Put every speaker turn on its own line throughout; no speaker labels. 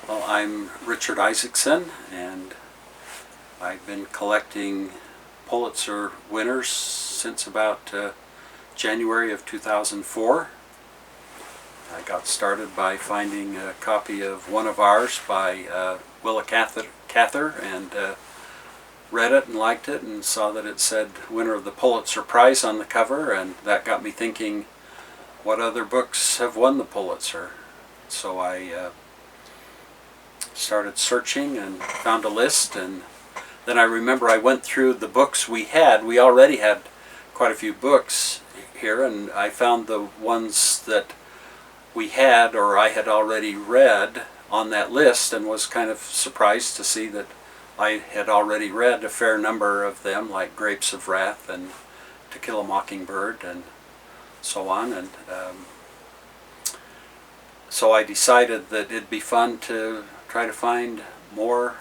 Well, I'm Richard Isakson, and I've been collecting Pulitzer winners since about January of 2004. I got started by finding a copy of one of ours by Willa Cather and read it and liked it and saw that it said winner of the Pulitzer Prize on the cover, and that got me thinking, what other books have won the Pulitzer? So I started searching and found a list, and then I remember I went through the books we had. We already had quite a few books here, and I found the ones that we had or I had already read on that list, and was kind of surprised to see that I had already read a fair number of them, like Grapes of Wrath and To Kill a Mockingbird and so on. And so I decided that it'd be fun to try to find more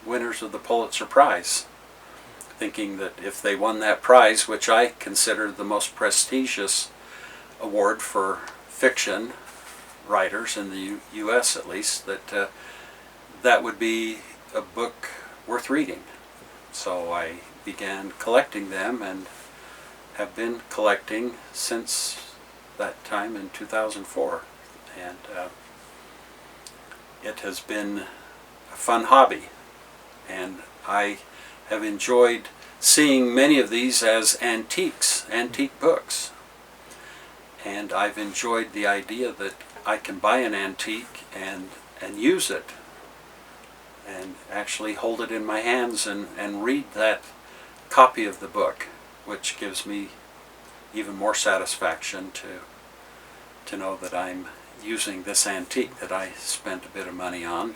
winners of the Pulitzer Prize, thinking that if they won that prize, which I consider the most prestigious award for fiction writers in the U.S. at least, that that would be a book worth reading. So I began collecting them and have been collecting since that time in 2004. And it has been a fun hobby, and I have enjoyed seeing many of these as antique books. And I've enjoyed the idea that I can buy an antique and use it and actually hold it in my hands and read that copy of the book, which gives me even more satisfaction to know that I'm using this antique that I spent a bit of money on.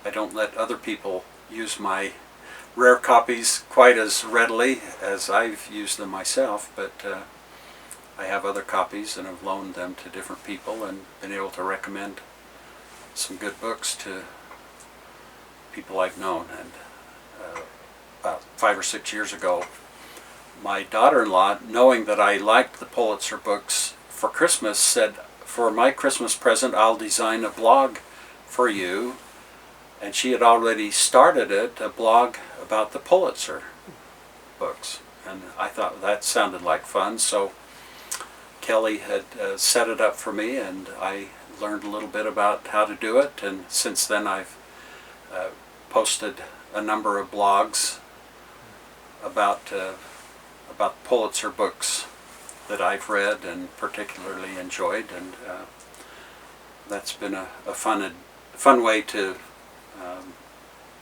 I don't let other people use my rare copies quite as readily as I've used them myself, but I have other copies and have loaned them to different people and been able to recommend some good books to people I've known. And about 5 or 6 years ago, my daughter-in-law, knowing that I liked the Pulitzer books for Christmas, said, "For my Christmas present, I'll design a blog for you." And she had already started a blog about the Pulitzer books. And I thought that sounded like fun, so Kelly had set it up for me, and I learned a little bit about how to do it. And since then I've posted a number of blogs about Pulitzer books that I've read and particularly enjoyed, and that's been a fun way to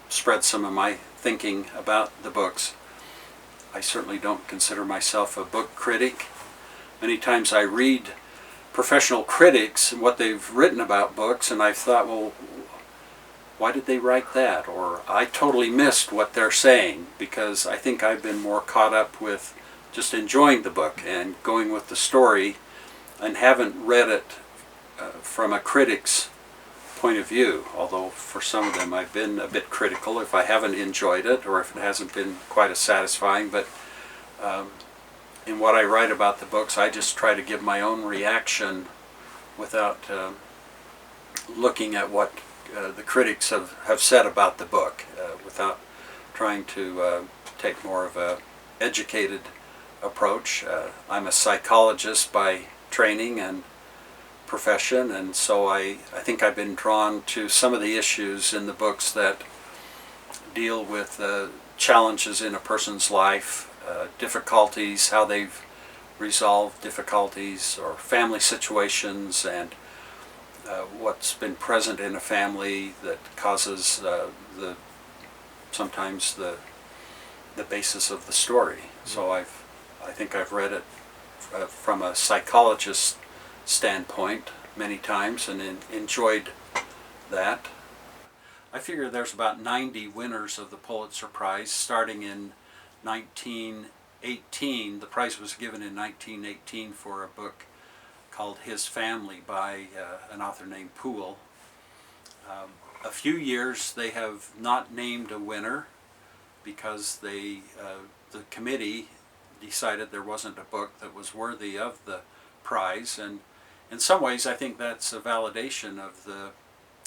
spread some of my thinking about the books. I certainly don't consider myself a book critic. Many times I read professional critics and what they've written about books, and I've thought, well, why did they write that? Or I totally missed what they're saying, because I think I've been more caught up with just enjoying the book and going with the story, and haven't read it from a critic's point of view, although for some of them I've been a bit critical if I haven't enjoyed it or if it hasn't been quite as satisfying. But in what I write about the books, I just try to give my own reaction without looking at what the critics have said about the book, without trying to take more of a educated approach. I'm a psychologist by training and profession, and so I think I've been drawn to some of the issues in the books that deal with challenges in a person's life, difficulties, how they've resolved difficulties or family situations, and what's been present in a family that causes sometimes the basis of the story. So I think I've read it from a psychologist's standpoint many times and enjoyed that. I figure there's about 90 winners of the Pulitzer Prize, starting in 1918. The prize was given in 1918 for a book called His Family by an author named Poole. A few years they have not named a winner because the committee decided there wasn't a book that was worthy of the prize, and in some ways I think that's a validation of the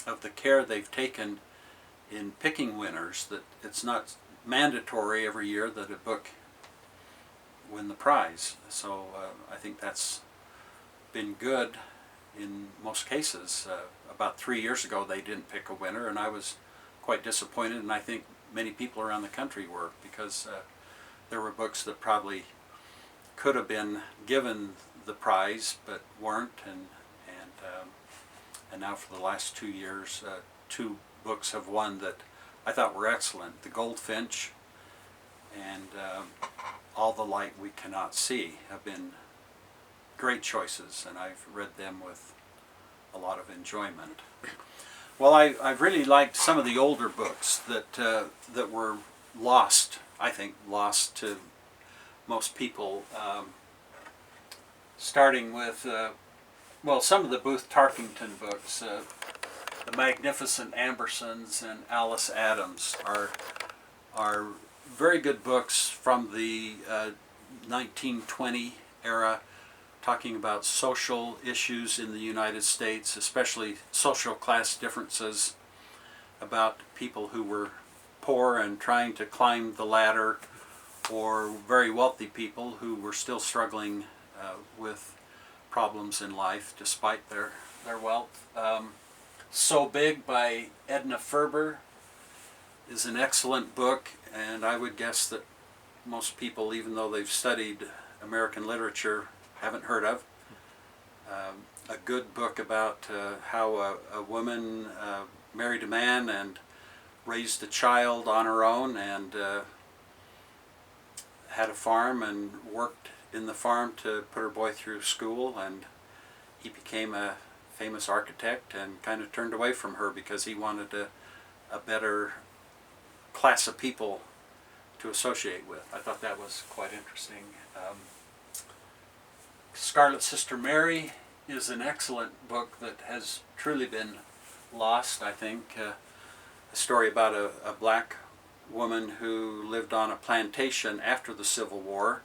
of the care they've taken in picking winners, that it's not mandatory every year that a book win the prize. So I think that's been good in most cases. About 3 years ago they didn't pick a winner, and I was quite disappointed, and I think many people around the country were, because there were books that probably could have been given the prize but weren't, and now for the last 2 years, 2 books have won that I thought were excellent. The Goldfinch and All the Light We Cannot See have been great choices, and I've read them with a lot of enjoyment. Well, I've really liked some of the older books that were lost, I think, lost to most people, starting with, well, some of the Booth Tarkington books. The Magnificent Ambersons and Alice Adams are very good books from the 1920 era, talking about social issues in the United States, especially social class differences, about people who were poor and trying to climb the ladder, or very wealthy people who were still struggling with problems in life despite their wealth. So Big by Edna Ferber is an excellent book, and I would guess that most people, even though they've studied American literature, haven't heard of. A good book about how a woman married a man and raised a child on her own, and had a farm and worked in the farm to put her boy through school, and he became a famous architect and kind of turned away from her because he wanted a better class of people to associate with. I thought that was quite interesting. Scarlett's Sister Mary is an excellent book that has truly been lost, I think. A story about a black woman who lived on a plantation after the Civil War,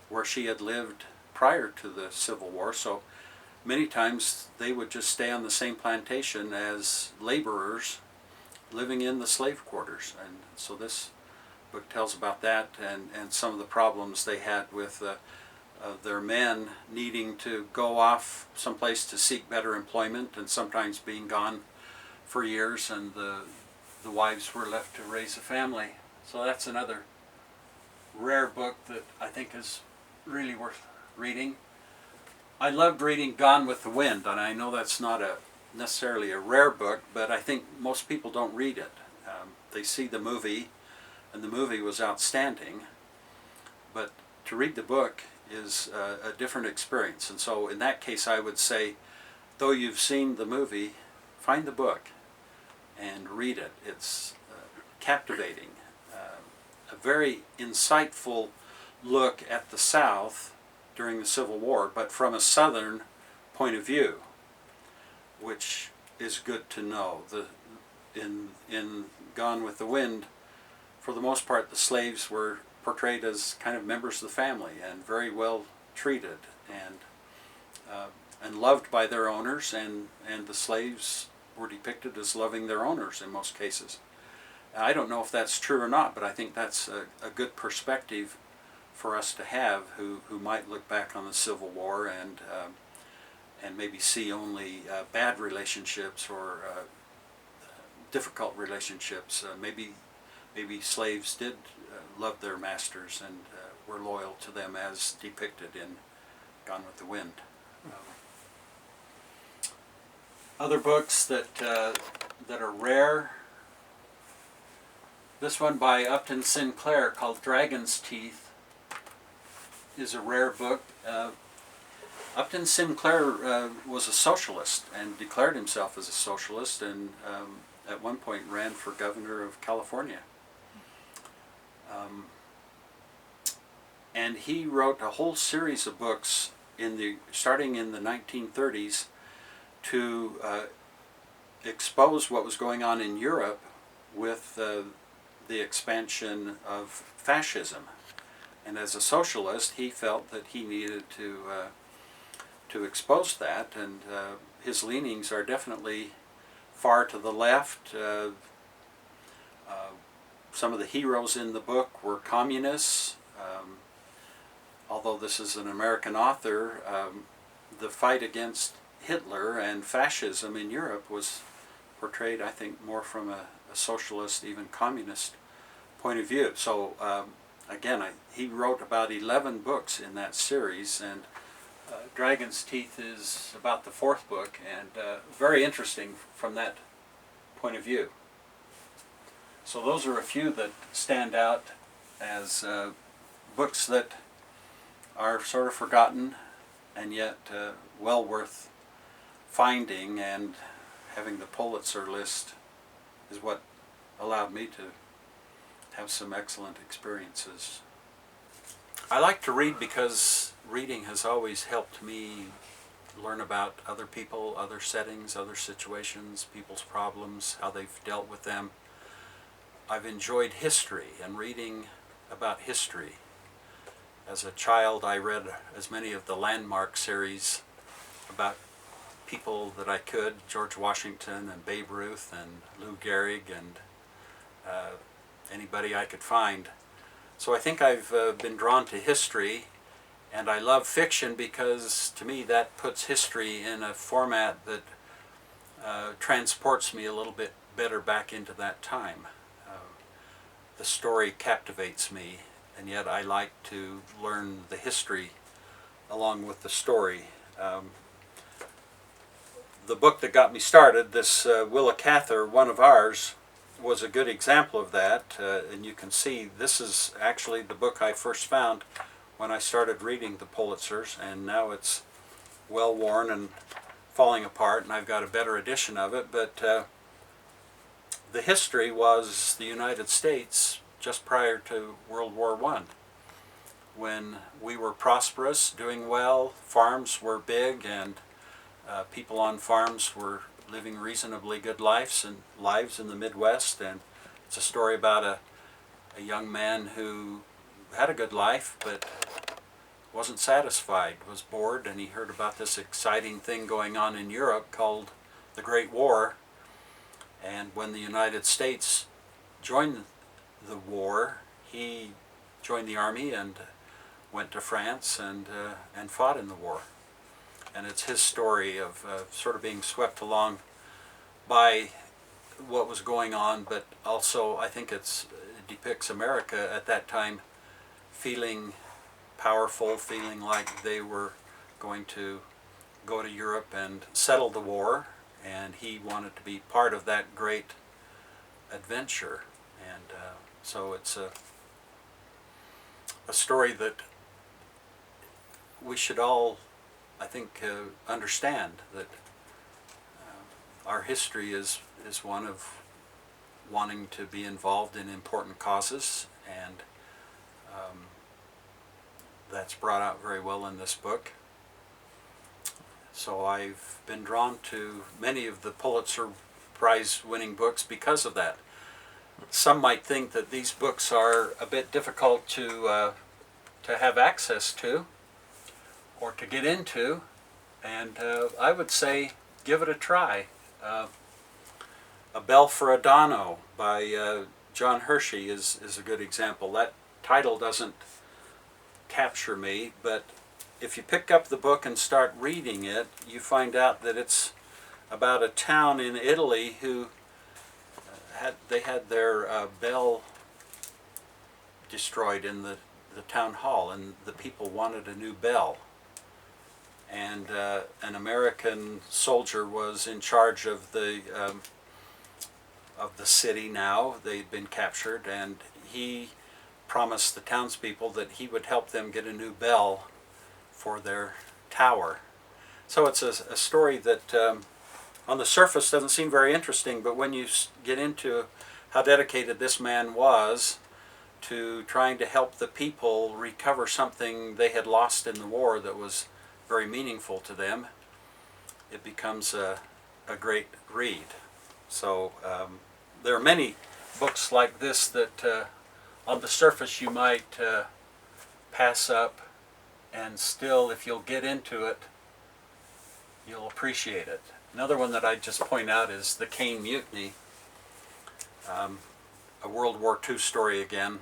where she had lived prior to the Civil War. So many times they would just stay on the same plantation as laborers living in the slave quarters. And so this book tells about that, and some of the problems they had with their men needing to go off someplace to seek better employment, and sometimes being gone for years, and the wives were left to raise a family. So that's another rare book that I think is really worth reading. I loved reading Gone with the Wind, and I know that's not necessarily a rare book, but I think most people don't read it. They see the movie, and the movie was outstanding, but to read the book is a different experience. And so in that case I would say, though you've seen the movie, find the book and read it. It's captivating, a very insightful look at the South during the Civil War, but from a Southern point of view, which is good to know. In Gone with the Wind, for the most part, the slaves were portrayed as kind of members of the family and very well treated and loved by their owners, and the slaves were depicted as loving their owners in most cases. I don't know if that's true or not, but I think that's a good perspective for us to have, who might look back on the Civil War and maybe see only bad relationships or difficult relationships. Maybe slaves did love their masters and were loyal to them as depicted in Gone with the Wind. Other books that are rare. This one by Upton Sinclair, called Dragon's Teeth, is a rare book. Upton Sinclair was a socialist and declared himself as a socialist, and at one point ran for governor of California. And he wrote a whole series of books starting in the 1930s to expose what was going on in Europe with the expansion of fascism. And as a socialist, he felt that he needed to expose that, and his leanings are definitely far to the left. Some of the heroes in the book were communists. Although this is an American author, the fight against Hitler and fascism in Europe was portrayed, I think, more from a socialist, even communist point of view. So again, he wrote about 11 books in that series, and Dragon's Teeth is about the 4th book, and very interesting from that point of view. So those are a few that stand out as books that are sort of forgotten and yet well worth finding, and having the Pulitzer list is what allowed me to have some excellent experiences. I like to read because reading has always helped me learn about other people, other settings, other situations, people's problems, how they've dealt with them. I've enjoyed history and reading about history. As a child, I read as many of the Landmark series about people that I could, George Washington and Babe Ruth and Lou Gehrig and anybody I could find. So I think I've been drawn to history, and I love fiction because to me that puts history in a format that transports me a little bit better back into that time. The story captivates me, and yet I like to learn the history along with the story. The book that got me started, this Willa Cather, One of Ours, was a good example of that, and you can see this is actually the book I first found when I started reading the Pulitzers, and now it's well worn and falling apart, and I've got a better edition of it, but the history was the United States just prior to World War I, when we were prosperous, doing well, farms were big, and people on farms were living reasonably good lives in the Midwest. And it's a story about a young man who had a good life but wasn't satisfied, was bored, and he heard about this exciting thing going on in Europe called the Great War. And when the United States joined the war, he joined the army and went to France and fought in the war. And it's his story of sort of being swept along by what was going on, but also I think it depicts America at that time feeling powerful, feeling like they were going to go to Europe and settle the war, and he wanted to be part of that great adventure. And so it's a story that we should all, I think, understand, that our history is one of wanting to be involved in important causes, and that's brought out very well in this book. So I've been drawn to many of the Pulitzer Prize winning books because of that. Some might think that these books are a bit difficult to have access to or to get into, and I would say give it a try. A Bell for Adano by John Hershey is a good example. That title doesn't capture me, but if you pick up the book and start reading it, you find out that it's about a town in Italy who had their bell destroyed in the town hall, and the people wanted a new bell. And an American soldier was in charge of the city now. They'd been captured, and he promised the townspeople that he would help them get a new bell for their tower. So it's a story that on the surface doesn't seem very interesting, but when you get into how dedicated this man was to trying to help the people recover something they had lost in the war that was very meaningful to them, it becomes a great read. So there are many books like this that on the surface you might pass up, and still, if you'll get into it, you'll appreciate it. Another one that I'd just point out is the Caine Mutiny, a World War II story again.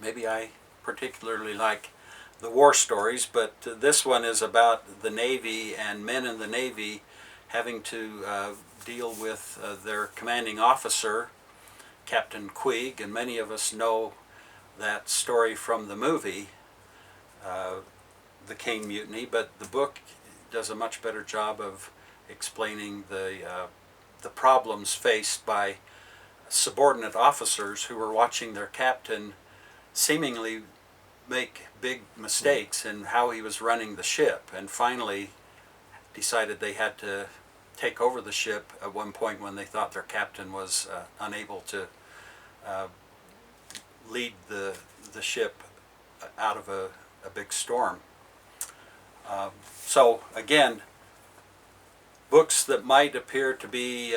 Maybe I particularly like the war stories, but this one is about the Navy and men in the Navy having to deal with their commanding officer, Captain Queeg, and many of us know that story from the movie, the Caine Mutiny, but the book does a much better job of explaining the problems faced by subordinate officers who were watching their captain seemingly make big mistakes in how he was running the ship, and finally decided they had to take over the ship at one point when they thought their captain was unable to lead the ship out of a big storm. So again, books that might appear to be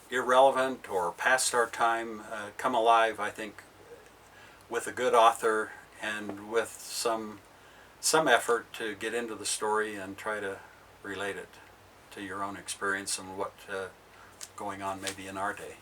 irrelevant or past our time come alive, I think, with a good author and with some effort to get into the story and try to relate it to your own experience and what going on maybe in our day.